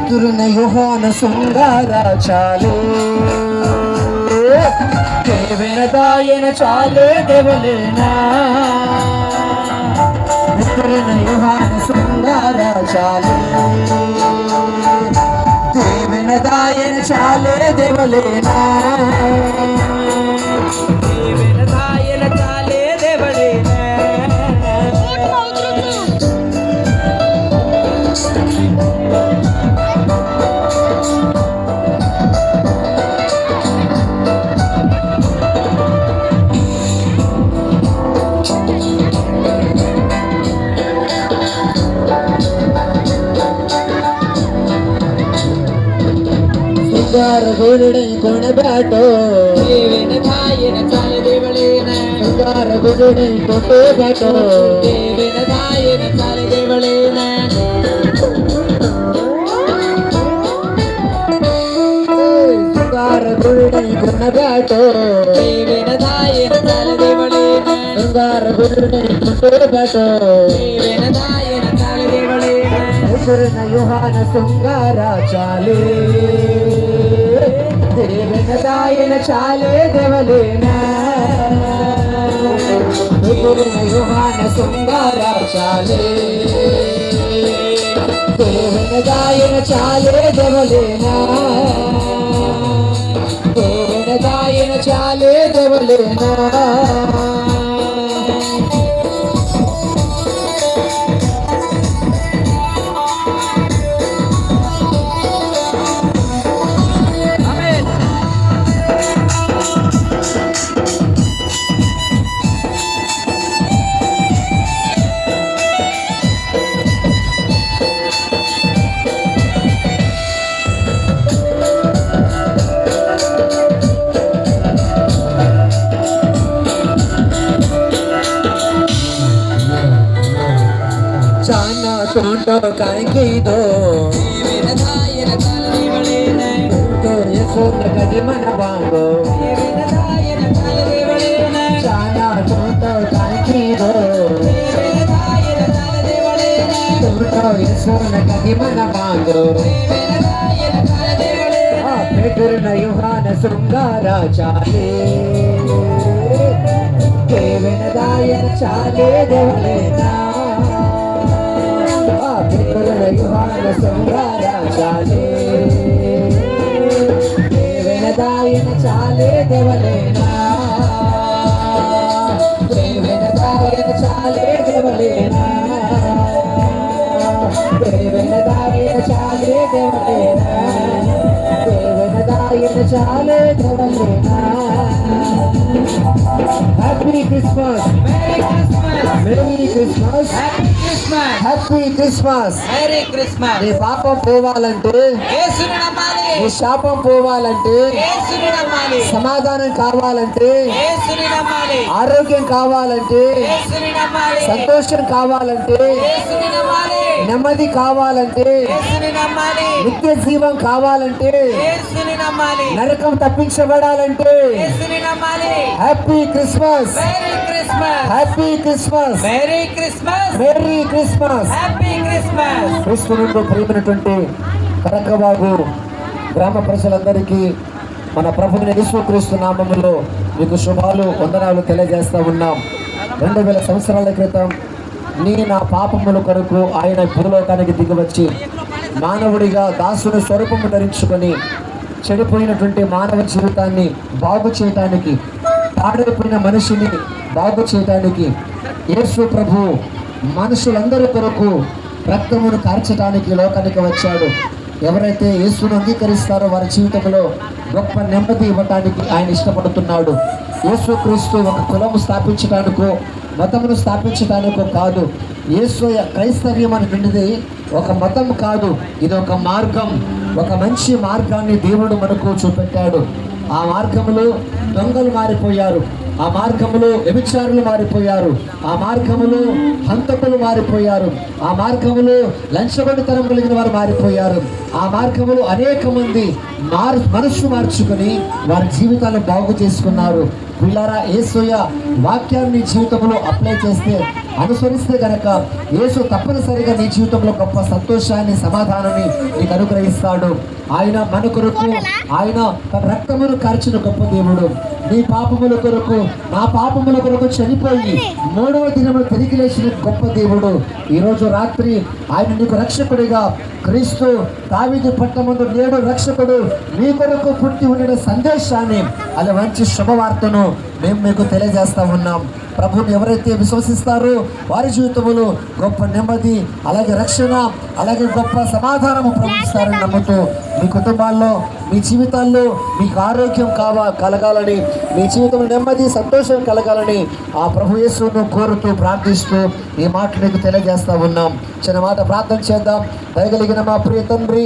పేతురున యోహాను శృంగార చాలే దేవెనదాయన చాలే దేవలేనా పేతురున యోహాను శృంగార చాలే దేవెనదాయన చాలే దేవలేనా దేవెనదాయన చాలే దేవలేనా ಗುರುಡೈ ಕೊಣಬಾಟೋ ದೇವನ ಚಾಲೆ ದೇವಳೇನ ಬಂಗಾರ ಗುರುಡೈ ಕೊಟ್ಟೆ ಬಾಟೋ ದೇವನ ಚಾಲೆ ದೇವಳೇನ ಬಂಗಾರ ಗುರುಡೈ ಕೊಣಬಾಟೋ ದೇವನ ಚಾಲೆ ದೇವಳೇನ ಬಂಗಾರ ಗುರುಡೈ ಕೊಟ್ಟೆ ಬಾಟೋ ದೇವನ ಚಾಲೆ ದೇವಳೇನ ಹೆಸರಿನ ಯೋಹಾನ ಶೃಂಗಾರ ಚಾಲೆ దేవెనదాయన చాలే దేవలేనా యోహాన శృంగార చాలే దేవెనదాయన చాలే దేవలేనా దేవెనదాయన చాలే దేవలేనా चाना टोटो कांकी दो देवदायन चाले देवलेना तो यसो नगदे मन बांगो देवदायन चाले देवलेना चाना टोटो कांकी दो देवदायन चाले देवलेना तो यसो नगदे मन बांगो देवदायन चाले देवलेना पेटुरन యోహాన శృంగార చాలే దేవెనదాయన చాలే దేవలేనా యోహాన శృంగార చాలే దేవెనదాయన చాలే దేవలేనా దేవెనదాయన చాలే దేవలేనా దేవెనదాయన చాలే దేవలేనా దేవెనదాయన చాలే దేవలేనా happy Christmas merry Christmas happy Christmas merry Christmas నీ పాపం పోవాలంటే యేసుని నమ్మాలి నీ శాపం పోవాలంటే యేసుని నమ్మాలి సమాధానం కావాలంటే యేసుని నమ్మాలి ఆరోగ్యం కావాలంటే యేసుని నమ్మాలి సంతోషం కావాలంటే యేసుని నమ్మాలి నెమ్మది కావాలంటే యేసుని నమ్మాలి నిత్య జీవం కావాలంటే యేసుని నమ్మాలి నరకం తప్పించబడాలంటే యేసుని నమ్మాలి happy Christmas merry Christmas happy Christmas merry Christmas merry Christmas happy Christmas క్రీస్తునందు ప్రియమైనటువంటి కరకవాగు గ్రామ ప్రజలందరికీ మన ప్రభువైన యేసుక్రీస్తు నామములో మీకు శుభాలు వందనాలు తెలియజేస్తా ఉన్నాం. 2000 సంవత్సరాల క్రితం నా పాపముల కొరకు ఆయన భూలోకానికి దిగివచ్చి మానవుడిగా దాసుని స్వరూపము ధరించుకొని చెడిపోయినటువంటి మానవ జీవితాన్ని బాగు చేయటానికి, పాడైపోయిన మనిషిని బాగు చేయటానికి యేసు ప్రభు మనుషులందరి కొరకు రక్తమును కార్చడానికి లోకానికి వచ్చాడు. ఎవరైతే యేసును అంగీకరిస్తారో వారి జీవితంలో గొప్ప నెమ్మది ఇవ్వటానికి ఆయన ఇష్టపడుతున్నాడు. యేసుక్రీస్తు ఒక కులము స్థాపించడానికో మతమును స్థాపించడానికో కాదు. యేసు క్రైస్తవ్యం అనేది ఒక మతం కాదు, ఇది ఒక మార్గం. ఒక మంచి మార్గాన్ని దేవుడు మనకు చూపెట్టాడు. ఆ మార్గములో దొంగలు మారిపోయారు, ఆ మార్గములో వ్యభిచారులు మారిపోయారు, ఆ మార్గములో హంతకులు మారిపోయారు, ఆ మార్గములో లంచగొండితనం కలిగిన వారు మారిపోయారు, ఆ మార్గములో అనేక మంది మనస్సు మార్చుకుని వారి జీవితాలను బాగు చేసుకున్నారు. పిల్లరా, యేసయ్య వాక్యాన్ని నీ జీవితంలో అప్లై చేస్తే, అనుసరిస్తే గనక యేసు తప్పనిసరిగా నీ జీవితంలో గొప్ప సంతోషాన్ని, సమాధానాన్ని నీకు అనుగ్రహిస్తాడు. ఆయన మన కొరకు, ఆయన తన రక్తమును కార్చిన గొప్ప దేవుడు. నీ పాపముల కొరకు, నా పాపముల కొరకు చనిపోయి 3వ దినమున తిరిగి లేచిన గొప్ప దేవుడు. ఈరోజు రాత్రి ఆయన నీకు రక్షకుడిగా, క్రీస్తు దావీదు పట్టణమందు నేడు రక్షకుడు మీ కొరకు పుట్టి ఉండిన సందేశాన్ని, అది మంచి శుభవార్తను మేము మీకు తెలియజేస్తా ఉన్నాం. ప్రభుని ఎవరైతే విశ్వసిస్తారో వారి జీవితంలో గొప్ప నెమ్మది, అలాగే రక్షణ, అలాగే గొప్ప సమాధానము ప్రవహిస్తారని నమ్ముతూ, మీ కుటుంబాల్లో, మీ జీవితాల్లో మీకు ఆరోగ్యం కలగాలని, మీ జీవితంలో నెమ్మది, సంతోషం కలగాలని ఆ ప్రభు యేసును కోరుతూ, ప్రార్థిస్తూ ఈ మాట మీకు తెలియజేస్తా ఉన్నాం. చిన్న మాట ప్రార్థన చేద్దాం. దయగలిగిన మా ప్రియ తండ్రి,